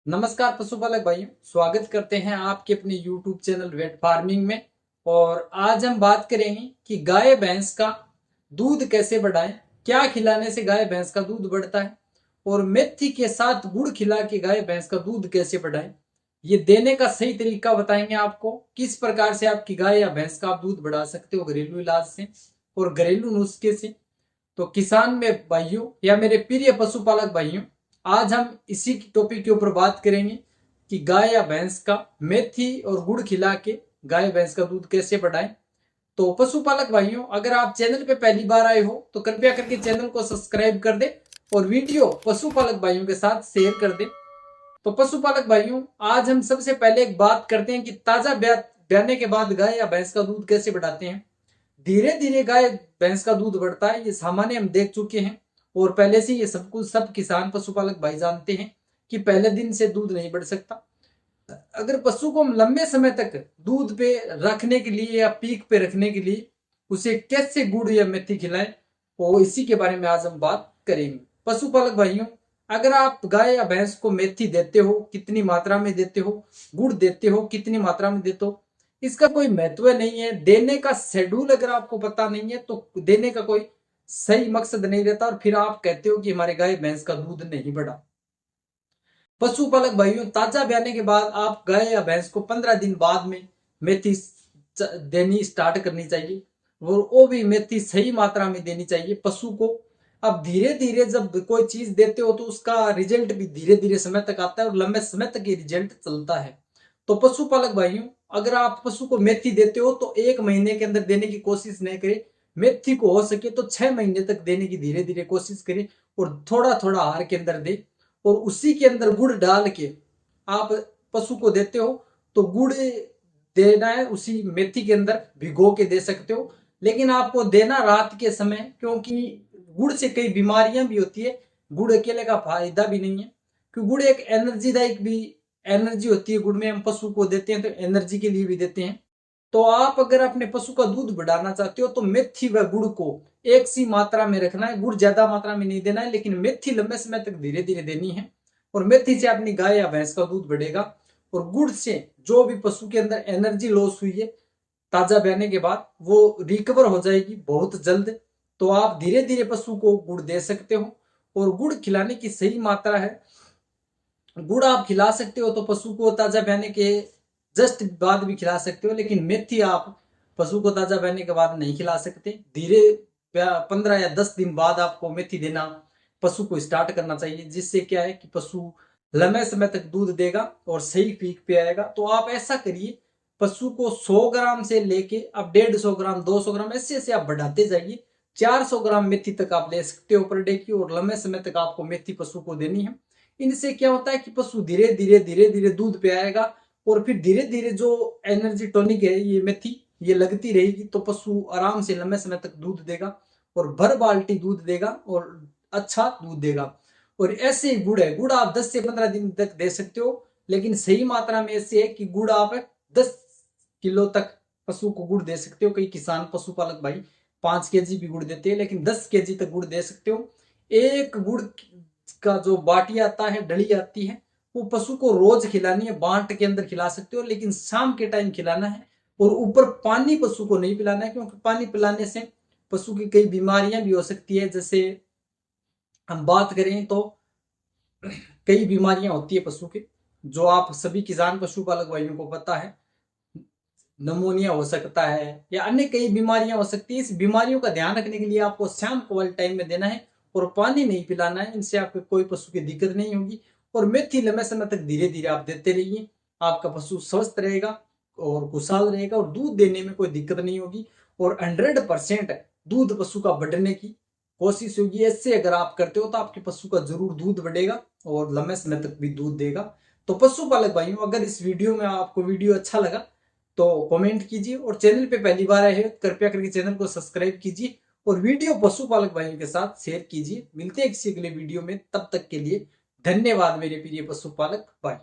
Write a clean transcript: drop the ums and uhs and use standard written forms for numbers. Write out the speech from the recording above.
नमस्कार पशुपालक भाइयों, स्वागत करते हैं आपके अपने YouTube चैनल वेट फार्मिंग में। और आज हम बात करेंगे कि गाय भैंस का दूध कैसे बढ़ाएं, क्या खिलाने से गाय भैंस का दूध बढ़ता है और मेथी के साथ गुड़ खिला के गाय भैंस का दूध कैसे बढ़ाएं। ये देने का सही तरीका बताएंगे आपको, किस प्रकार से आपकी गाय या भैंस का आप दूध बढ़ा सकते हो घरेलू इलाज से और घरेलू नुस्खे से। तो किसान में भाइयों या मेरे प्रिय पशुपालक भाइयों, आज हम इसी टॉपिक के ऊपर बात करेंगे कि गाय या भैंस का मेथी और गुड़ खिला के गाय भैंस का दूध कैसे बढ़ाएं। तो पशुपालक भाइयों, अगर आप चैनल पे पहली बार आए हो तो कृपया करके चैनल को सब्सक्राइब कर दे और वीडियो पशुपालक भाइयों के साथ शेयर कर दे। तो पशुपालक भाइयों, आज हम सबसे पहले एक बात करते हैं कि ताजा ब्याने के बाद गाय या भैंस का दूध कैसे बढ़ाते हैं। धीरे धीरे गाय भैंस का दूध बढ़ता है, ये सामान्य हम देख चुके हैं और पहले से ये सब कुछ सब किसान पशुपालक भाई जानते हैं कि पहले दिन से दूध नहीं बढ़ सकता। अगर पशु को हम लंबे समय तक दूध पे रखने के लिए या पीक पे रखने के लिए उसे कैसे गुड़ या मेथी खिलाएं, और इसी के बारे में आज हम बात करेंगे। पशुपालक भाइयों, अगर आप गाय या भैंस को मेथी देते हो, कितनी मात्रा में देते हो, गुड़ देते हो, कितनी मात्रा में देते हो, इसका कोई महत्व नहीं है। देने का शेड्यूल अगर आपको पता नहीं है तो देने का कोई सही मकसद नहीं रहता और फिर आप कहते हो कि हमारे गाय भैंस का दूध नहीं बढ़ा। पशुपालक भाइयों, ताजा ब्याने के बाद आप गाय या भैंस को 15 दिन बाद में मेथी देनी स्टार्ट करनी चाहिए और वो भी मेथी सही मात्रा में देनी चाहिए पशु को। अब धीरे धीरे जब कोई चीज देते हो तो उसका रिजल्ट भी धीरे धीरे समय तक आता है और लंबे समय तक ये रिजल्ट चलता है। तो पशुपालक भाइयों, अगर आप पशु को मेथी देते हो तो 1 महीने के अंदर देने की कोशिश नहीं करें। मेथी को हो सके तो 6 महीने तक देने की धीरे धीरे कोशिश करें और थोड़ा थोड़ा आहार के अंदर दे। और उसी के अंदर गुड़ डाल के आप पशु को देते हो तो गुड़ देना है, उसी मेथी के अंदर भिगो के दे सकते हो। लेकिन आपको देना रात के समय, क्योंकि गुड़ से कई बीमारियां भी होती है। गुड़ अकेले का फायदा भी नहीं है, क्योंकि गुड़ एक एनर्जीदायक भी एनर्जी होती है। गुड़ में हम पशु को देते हैं तो एनर्जी के लिए भी देते हैं। तो आप अगर अपने पशु का दूध बढ़ाना चाहते हो तो मेथी व गुड़ को एक सी मात्रा में रखना है। गुड़ ज्यादा मात्रा में नहीं देना है, लेकिन मेथी लंबे समय तक धीरे धीरे देनी है। और मेथी से अपनी गाय या भैंस का दूध बढ़ेगा और गुड़ से जो भी पशु के अंदर एनर्जी लॉस हुई है ताजा ब्याने के बाद वो रिकवर हो जाएगी बहुत जल्द। तो आप धीरे धीरे पशु को गुड़ दे सकते हो और गुड़ खिलाने की सही मात्रा है। गुड़ आप खिला सकते हो तो पशु को ताजा ब्याने के जस्ट बाद भी खिला सकते हो, लेकिन मेथी आप पशु को ताजा ब्याने के बाद नहीं खिला सकते। धीरे 15 या 10 दिन बाद आपको मेथी देना पशु को स्टार्ट करना चाहिए, जिससे क्या है कि पशु लंबे समय तक दूध देगा और सही पीक पे आएगा। तो आप ऐसा करिए, पशु को 100 ग्राम से लेके अब 150 ग्राम 200 ग्राम ऐसे ऐसे आप बढ़ाते जाइए। 400 ग्राम मेथी तक आप ले सकते हो पर डे की, और लंबे समय तक आपको मेथी पशु को देनी है। इनसे क्या होता है कि पशु धीरे धीरे दूध पे आएगा और फिर धीरे धीरे जो एनर्जी टॉनिक है ये मेथी ये लगती रहेगी, तो पशु आराम से लंबे समय तक दूध देगा और भर बाल्टी दूध देगा और अच्छा दूध देगा। और ऐसे ही गुड़ है, गुड़ आप 10 से 15 दिन तक दे सकते हो, लेकिन सही मात्रा में ऐसे है कि गुड़ आप 10 किलो तक पशु को गुड़ दे सकते हो। कई किसान पशुपालक भाई 5 केजी भी गुड़ देते हैं, लेकिन 10 केजी तक गुड़ दे सकते हो। एक गुड़ का जो बाटी आता है, डली आती है, वो पशु को रोज खिलानी है। बांट के अंदर खिला सकते हो, लेकिन शाम के टाइम खिलाना है। और ऊपर पानी पशु को नहीं पिलाना है, क्योंकि पानी पिलाने से पशु की कई बीमारियां भी हो सकती है। जैसे हम बात करें तो कई बीमारियां होती है पशु के, जो आप सभी किसान पशुपालक भाइयों को पता है। नमोनिया हो सकता है या अन्य कई बीमारियां हो सकती है। इस बीमारियों का ध्यान रखने के लिए आपको शाम को वाले टाइम में देना है और पानी नहीं पिलाना है। इनसे आपको कोई पशु की दिक्कत नहीं होगी। और मेथी लंबे समय तक धीरे धीरे आप देते रहिए, आपका पशु स्वस्थ रहेगा और खुशहाल रहेगा और दूध देने में कोई दिक्कत नहीं होगी। और 100% दूध पशु का बढ़ने की कोशिश होगी। ऐसे अगर आप करते हो तो आपके पशु का जरूर दूध बढ़ेगा और लंबे समय तक भी दूध देगा। तो पशुपालक भाइयों, अगर इस वीडियो में आपको वीडियो अच्छा लगा तो कमेंट कीजिए और चैनल पे पहली बार आए हैं कृपया करके चैनल को सब्सक्राइब कीजिए और वीडियो पशुपालक भाइयों के साथ शेयर कीजिए। मिलते हैं किसी अगले वीडियो में, तब तक के लिए धन्यवाद मेरे प्रिय पशुपालक भाई।